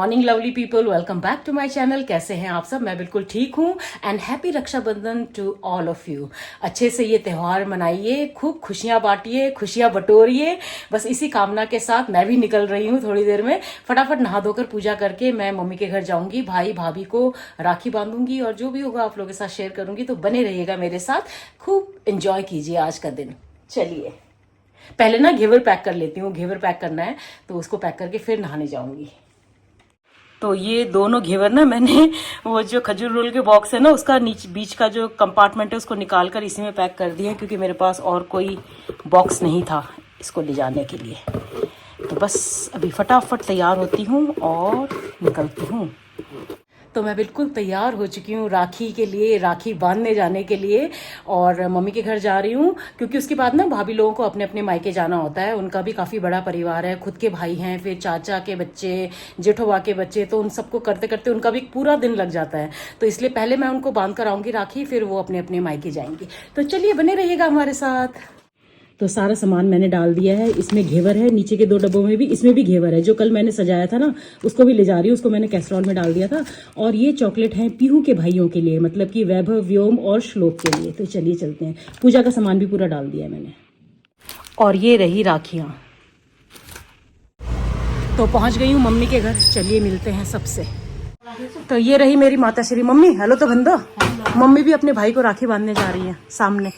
Morning lovely people, welcome back to my channel. कैसे हैं आप सब? मैं बिल्कुल ठीक हूँ and happy Rakshabandhan to all of you. अच्छे से ये त्यौहार मनाइए, खूब खुशियाँ बांटिए, खुशियाँ बटोरिए। बस इसी कामना के साथ मैं भी निकल रही हूँ थोड़ी देर में। फटाफट नहा धोकर पूजा करके मैं मम्मी के घर जाऊंगी, भाई भाभी को राखी बांधूंगी और जो भी होगा आप लोगों के साथ शेयर करूंगी। तो बने रहिएगा मेरे साथ, खूब एंजॉय कीजिए आज का दिन। चलिए पहले ना घेवर पैक कर लेती हूँ, घेवर पैक करना है तो उसको पैक करके फिर नहाने जाऊंगी। तो ये दोनों घेवर ना मैंने वो जो खजूर रोल के बॉक्स है ना उसका बीच का जो कंपार्टमेंट है उसको निकाल कर इसी में पैक कर दिया, क्योंकि मेरे पास और कोई बॉक्स नहीं था इसको ले जाने के लिए। तो बस अभी फटाफट तैयार होती हूँ और निकलती हूँ। तो मैं बिल्कुल तैयार हो चुकी हूँ राखी के लिए, राखी बांधने जाने के लिए। और मम्मी के घर जा रही हूँ क्योंकि उसके बाद ना भाभी लोगों को अपने अपने मायके जाना होता है। उनका भी काफ़ी बड़ा परिवार है, खुद के भाई हैं, फिर चाचा के बच्चे, जेठोबा के बच्चे, तो उन सबको करते करते उनका भी पूरा दिन लग जाता है। तो इसलिए पहले मैं उनको बांध कर आऊँगी राखी, फिर वो अपने अपने मायके जाएंगी। तो चलिए बने रहिएगा हमारे साथ। तो सारा सामान मैंने डाल दिया है। इसमें घेवर है, नीचे के 2 डब्बों में भी, इसमें भी घेवर है। जो कल मैंने सजाया था ना उसको भी ले जा रही हूँ, उसको मैंने कैसरॉल में डाल दिया था। और ये चॉकलेट है पीहू के भाइयों के लिए, मतलब कि वैभव, व्योम और श्लोक के लिए। तो चलिए चलते हैं। पूजा का सामान भी पूरा डाल दिया है मैंने। और ये रही राखियाँ। तो पहुँच गई हूँ मम्मी के घर, चलिए मिलते हैं सबसे। तो ये रही मेरी माता श्री। मम्मी हेलो तो बंदो। मम्मी भी अपने भाई को राखी बांधने जा रही है सामने।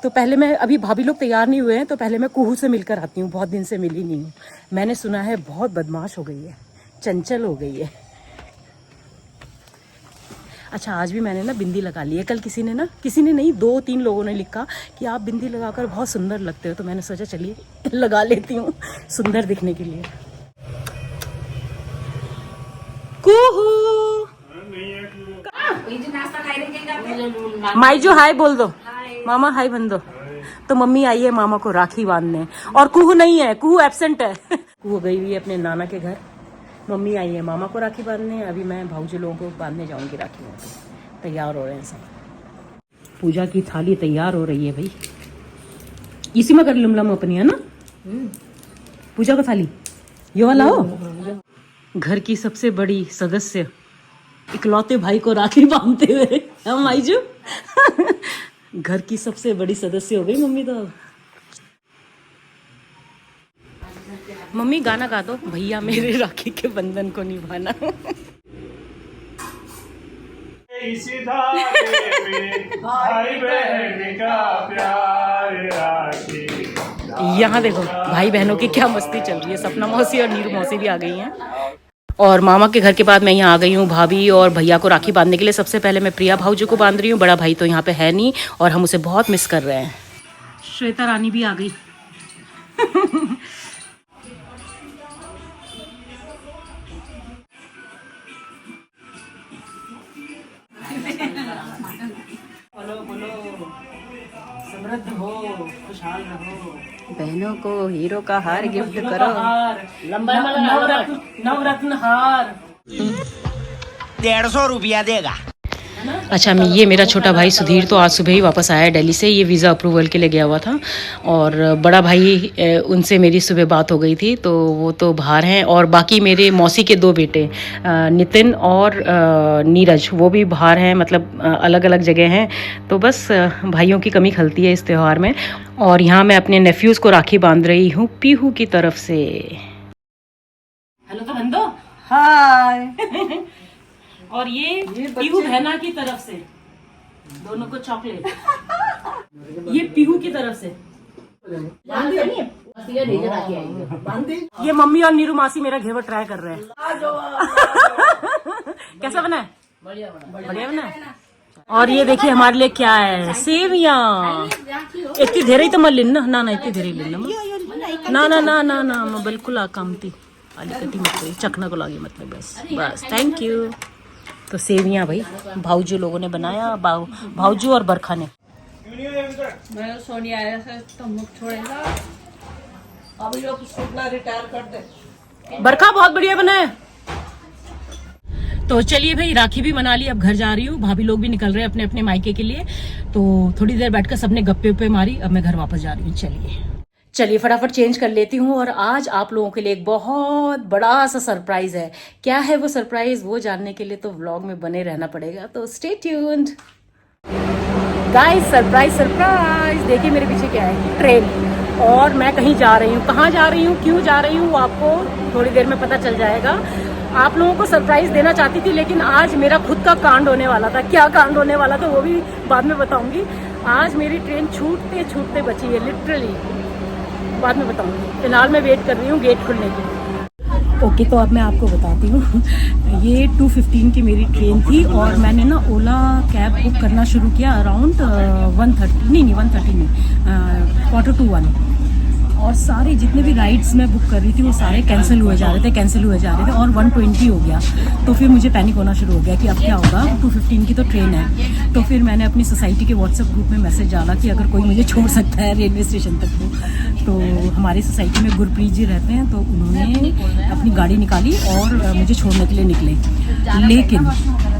तो पहले मैं, अभी भाभी लोग तैयार नहीं हुए हैं तो पहले मैं कुहू से मिलकर आती हूँ। बहुत दिन से मिली नहीं हूँ। मैंने सुना है बहुत बदमाश हो गई है, चंचल हो गई है। अच्छा आज भी मैंने ना बिंदी लगा ली है। कल किसी ने नहीं 2-3 लोगों ने लिखा कि आप बिंदी लगाकर बहुत सुंदर लगते हो। तो मैंने सोचा चलिए लगा लेती हूँ सुंदर दिखने के लिए। कुहू माई जो हाय बोल दो, मामा हाय बन दो। तो मम्मी आई है मामा को राखी बांधने और कुहू नहीं है, कुहू एब्सेंट है। कुहू गई हुई है अपने नाना के घर, मम्मी आई है मामा को राखी बांधने। अभी मैं भाऊजी लोगों को बांधने जाऊंगी राखी में। तैयार हो रहे हैं सब। पूजा की थाली तैयार हो रही है भाई। इसी में कर लम अपनी, है ना पूजा का थाली। ये वाला हो। घर की सबसे बड़ी सदस्य इकलौते भाई को राखी बांधते हुए हम आईजू। घर की सबसे बड़ी सदस्य हो गई मम्मी। तो मम्मी गाना गा दो, भैया मेरे राखी के बंधन को निभाना। इसी धागे में भाई बहन का प्यार राखी। यहाँ देखो भाई बहनों की क्या मस्ती चल रही है। सपना मौसी और नीरू मौसी भी आ गई हैं। और मामा के घर के बाद मैं यहाँ आ गई हूँ भाभी और भैया को राखी बांधने के लिए। सबसे पहले मैं प्रिया भाऊजी को बांध रही हूँ। बड़ा भाई तो यहाँ पे है नहीं और हम उसे बहुत मिस कर रहे हैं। श्वेता रानी भी आ गई। समृद्ध हो, खुशहाल रहो। बहनों को हीरो का हार गिफ्ट करो। नवरत्न हार 150 रुपया देगा। अच्छा ये मेरा छोटा भाई सुधीर तो आज सुबह ही वापस आया है दिल्ली से। ये वीज़ा अप्रूवल के लिए गया हुआ था। और बड़ा भाई उनसे मेरी सुबह बात हो गई थी तो वो तो बाहर हैं। और बाकी मेरे मौसी के 2 बेटे नितिन और नीरज, वो भी बाहर हैं, मतलब अलग अलग जगह हैं। तो बस भाइयों की कमी खलती है इस त्यौहार में। और यहाँ मैं अपने नेफ्यूज़ को राखी बांध रही हूँ पीहू की तरफ से। हेलो तो बंदो हाय। और ये पीहू बहना की तरफ से, दोनों को चॉकलेट। ये पीहू की तरफ से। ये मम्मी और नीरू मासी मेरा घेवर ट्राई कर रहे हैं। कैसा बना है? बढ़िया बना है। और ये देखिए हमारे लिए क्या है, सेवियां। इतनी धेरे तो मत लेना ना, इतनी धेरे लेना ना, बिल्कुल आकामती आलिकती मत चखना को लागे, मतलब बस थैंक यू। तो सेवियां भाई भाऊजू लोगों ने बनाया, भाऊजू और बरखा ने। मैं सोनिया आया से तो मुख छोड़ेगा। अभी लोग सोचना रिटायर कर दे। बरखा बहुत बढ़िया बना है। तो चलिए भाई राखी भी मना ली, अब घर जा रही हूँ। भाभी लोग भी निकल रहे हैं अपने अपने मायके के लिए। तो थोड़ी देर बैठकर सबने गप्पे उप्पे मारी, अब मैं घर वापस जा रही हूँ। चलिए फटाफट चेंज कर लेती हूँ और आज आप लोगों के लिए एक बहुत बड़ा सा सरप्राइज है। क्या है वो सरप्राइज, वो जानने के लिए तो व्लॉग में बने रहना पड़ेगा, तो stay tuned. Guys surprise surprise, देखिए मेरे पीछे क्या है, ट्रेन, और मैं कहीं जा रही हूँ। कहाँ जा रही हूँ, क्यों जा रही हूँ, वो आपको थोड़ी देर में पता चल जाएगा। आप लोगों को सरप्राइज देना चाहती थी, लेकिन आज मेरा खुद का कांड होने वाला था। क्या कांड होने वाला था वो भी बाद में बताऊंगी। आज मेरी ट्रेन छूटते छूटते बची है, लिटरली, बाद में बताऊंगी। फिलहाल मैं वेट कर रही हूँ गेट खुलने की। ओके तो अब मैं आपको बताती हूँ, ये 2:15 की मेरी ट्रेन थी और मैंने ना ओला कैब बुक करना शुरू किया अराउंड 1:30 नहीं 1:30 नहीं 1:45, और सारे जितने भी राइड्स मैं बुक कर रही थी वो सारे कैंसिल हुए जा रहे थे और 1:20 हो गया। तो फिर मुझे पैनिक होना शुरू हो गया कि अब क्या होगा, 2:15 की तो ट्रेन है। तो फिर मैंने अपनी सोसाइटी के व्हाट्सएप ग्रुप में मैसेज डाला कि अगर कोई मुझे छोड़ सकता है रेलवे स्टेशन तक। तो हमारी सोसाइटी में गुरप्रीत जी रहते हैं, तो उन्होंने अपनी गाड़ी निकाली और मुझे छोड़ने के लिए निकले। लेकिन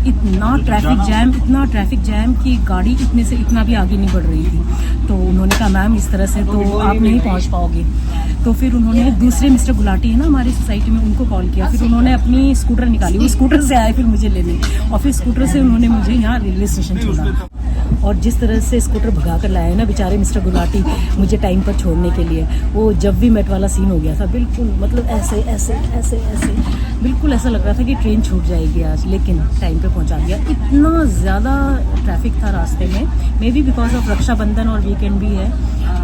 इतना ट्रैफिक जैम कि गाड़ी इतने से इतना भी आगे नहीं बढ़ रही थी। तो उन्होंने कहा मैम इस तरह से तो आप नहीं पहुंच पाओगे। तो फिर उन्होंने दूसरे मिस्टर गुलाटी है ना हमारी सोसाइटी में, उनको कॉल किया। फिर उन्होंने अपनी स्कूटर निकाली, वो स्कूटर से आए फिर मुझे लेने, और फिर स्कूटर से उन्होंने मुझे यहाँ रेलवे स्टेशन छोड़ा। और जिस तरह से स्कूटर भगा कर लाए ना बेचारे मिस्टर गुलाटी मुझे टाइम पर छोड़ने के लिए, वो जब भी मेट वाला सीन हो गया था बिल्कुल, मतलब ऐसे ऐसे ऐसे ऐसे बिल्कुल ऐसा लग रहा था कि ट्रेन छूट जाएगी आज, लेकिन टाइम पे पहुंचा दिया। इतना ज़्यादा ट्रैफिक था रास्ते में, maybe because of Rakshabandhan और वीकेंड भी है,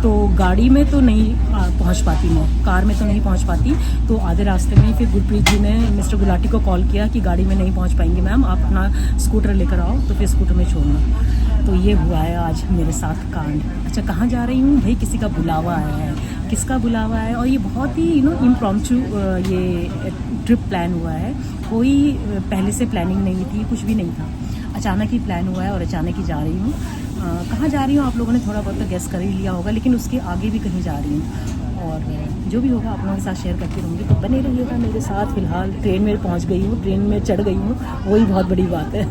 तो गाड़ी में तो नहीं पहुंच पाती मैं, कार में तो नहीं पहुंच पाती। तो आधे रास्ते में फिर गुरप्रीत जी ने मिस्टर गुलाटी को कॉल किया कि गाड़ी में नहीं पहुंच पाएंगे मैम, आप अपना स्कूटर लेकर आओ, तो फिर स्कूटर में छोड़ना। तो ये हुआ है आज मेरे साथ कांड। अच्छा कहाँ जा रही हूँ भाई, किसी का बुलावा आया है। किसका बुलावा है, और ये बहुत ही इम्प्रॉम्प्टू ये ट्रिप प्लान हुआ है, कोई पहले से प्लानिंग नहीं थी, कुछ भी नहीं था, अचानक ही प्लान हुआ है और अचानक ही जा रही हूँ। कहाँ जा रही हूँ आप लोगों ने थोड़ा बहुत तो गेस कर ही लिया होगा, लेकिन उसके आगे भी कहीं जा रही हूँ और जो भी होगा आप लोगों के साथ शेयर करती रहूँगी, तो बने रहिएगा मेरे साथ। फिलहाल ट्रेन में पहुँच गई हूँ, ट्रेन में चढ़ गई हूँ, वही बहुत बड़ी बात है।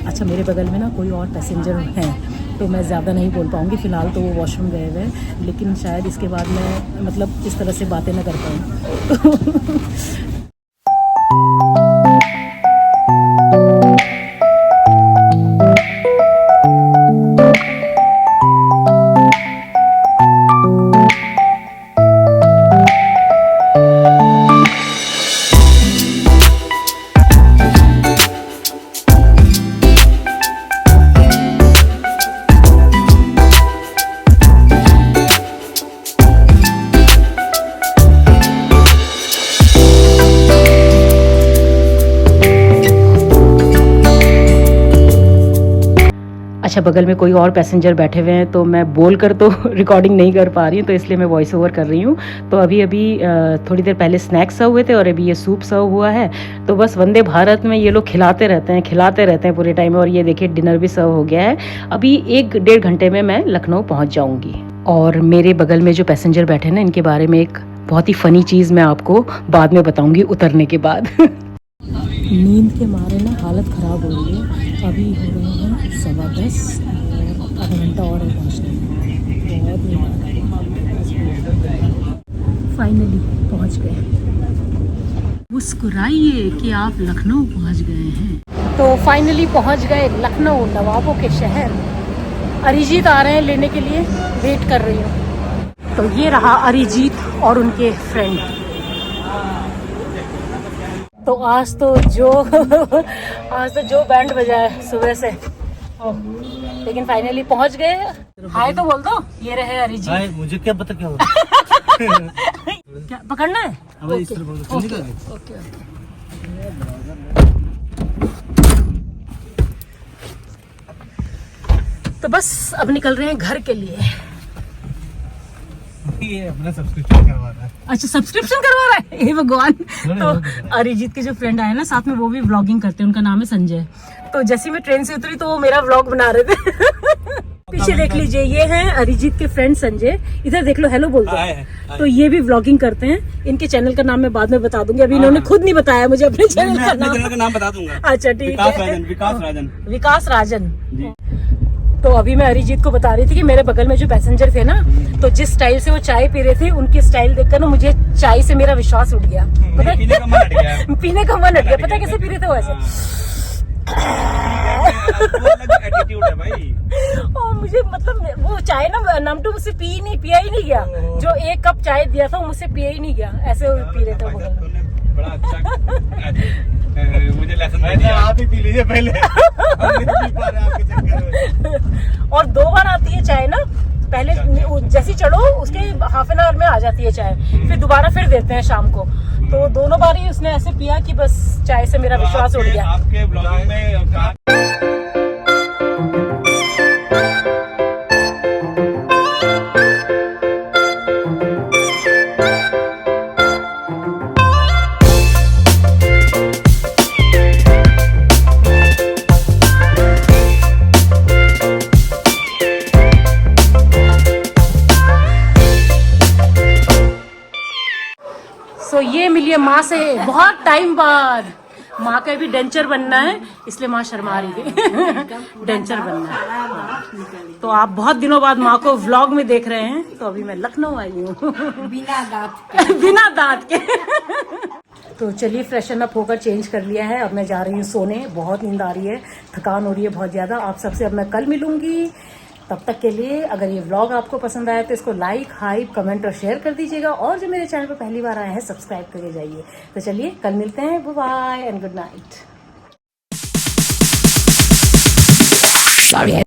अच्छा मेरे बगल में ना कोई और पैसेंजर हैं, तो मैं ज़्यादा नहीं बोल पाऊँगी, फ़िलहाल तो वो वॉशरूम गए हुए हैं, लेकिन शायद इसके बाद मैं मतलब इस तरह से बातें ना कर पाऊँ। अच्छा बगल में कोई और पैसेंजर बैठे हुए हैं, तो मैं बोल कर तो रिकॉर्डिंग नहीं कर पा रही हूँ, तो इसलिए मैं वॉइस ओवर कर रही हूँ। तो अभी थोड़ी देर पहले स्नैक्स सर्व हुए थे और अभी ये सूप सर्व हुआ है। तो बस वंदे भारत में ये लोग खिलाते रहते हैं पूरे टाइम। और ये देखिए डिनर भी सर्व हो गया है। अभी 1-1.5 घंटे में मैं लखनऊ पहुँच जाऊँगी। और मेरे बगल में जो पैसेंजर बैठे हैं ना, इनके बारे में एक बहुत ही फ़नी चीज़ मैं आपको बाद में बताऊँगी उतरने के बाद। नींद के मारे ना हालत ख़राब हो रही है। अभी हो रहे हैं 10:15 और आधा घंटा और है पहुँचने में। बहुत फाइनली पहुँच गए। मुस्कुराइए कि आप लखनऊ पहुँच गए हैं। तो फाइनली पहुँच गए लखनऊ, नवाबों के शहर। अरिजीत आ रहे हैं लेने के लिए, वेट कर रही हूँ। तो ये रहा अरिजीत और उनके फ्रेंड। तो आज तो जो बैंड बजा है सुबह से, लेकिन फाइनली पहुंच गए। हाय तो बोल दो, ये रहे अरिजीत। हाय, मुझे क्या पता क्या होगा। क्या पकड़ना है? ओके। तो बस अब निकल रहे हैं घर के लिए। ये अपना सब्सक्रिप्शन करवा रहा है। अच्छा सब्सक्रिप्शन करवा रहा है, हे भगवान। तो अरिजीत के जो फ्रेंड आए ना साथ में, वो भी व्लॉगिंग करते हैं, उनका नाम है संजय। तो जैसे मैं ट्रेन से उतरी तो वो मेरा व्लॉग बना रहे थे। पीछे देख लीजिए, ये हैं अरिजीत के फ्रेंड संजय। इधर देख लो, हेलो बोल दो। तो ये भी व्लॉगिंग करते हैं। इनके चैनल का नाम मैं बाद में बता दूंगी, अभी इन्होंने खुद नहीं बताया मुझे अपने चैनल का नाम। नाम बता दूंगा। अच्छा ठीक है, विकास राजन। विकास राजन। तो अभी मैं अरिजीत को बता रही थी कि मेरे बगल में जो पैसेंजर थे ना, तो जिस स्टाइल से वो चाय पी रहे थे, उनकी स्टाइल देखकर ना मुझे चाय से मेरा विश्वास उठ गया। पता है पीने का मन हट गया। पीने का मन हट गया। पता है कैसे पी रहे थे वो ऐसे? एटीट्यूड है भाई। और मुझे मतलब वो चाय ना नमटू मुझसे पिया ही नहीं गया। जो 1 कप चाय दिया था वो मुझसे पिया ही नहीं गया। ऐसे वो पी रहे थे वो बगल में। बड़ा अच्छा मुझे लेसन दे दिया। आप ही पी लीजिए पहले। हम नहीं पी पा रहे आपके चक्कर में। और 2 बार आती है चाय ना, पहले जैसी चढ़ो उसके हाफ एन आवर में आ जाती है चाय, फिर दोबारा फिर देते हैं शाम को। तो दोनों बार ही उसने ऐसे पिया कि बस चाय से मेरा विश्वास उड़ गया। आपके ब्लॉगिंग में सो ये मिली है माँ से बहुत टाइम बाद। माँ का भी डेंचर बनना है, इसलिए माँ शर्मा रही थी। डेंचर बनना है। तो आप बहुत दिनों बाद माँ को व्लॉग में देख रहे हैं। तो अभी मैं लखनऊ आई हूँ बिना दांत के। बिना दांत के। तो चलिए फ्रेशन अप होकर चेंज कर लिया है। अब मैं जा रही हूँ सोने। बहुत नींद आ रही है, थकान हो रही है बहुत ज्यादा। आप सबसे अब मैं कल मिलूंगी। तब तक के लिए अगर ये व्लॉग आपको पसंद आया तो इसको लाइक, हाइप, कमेंट और शेयर कर दीजिएगा। और जो मेरे चैनल पर पहली बार आए हैं सब्सक्राइब करके जाइए। तो चलिए कल मिलते हैं। Bye bye and good night.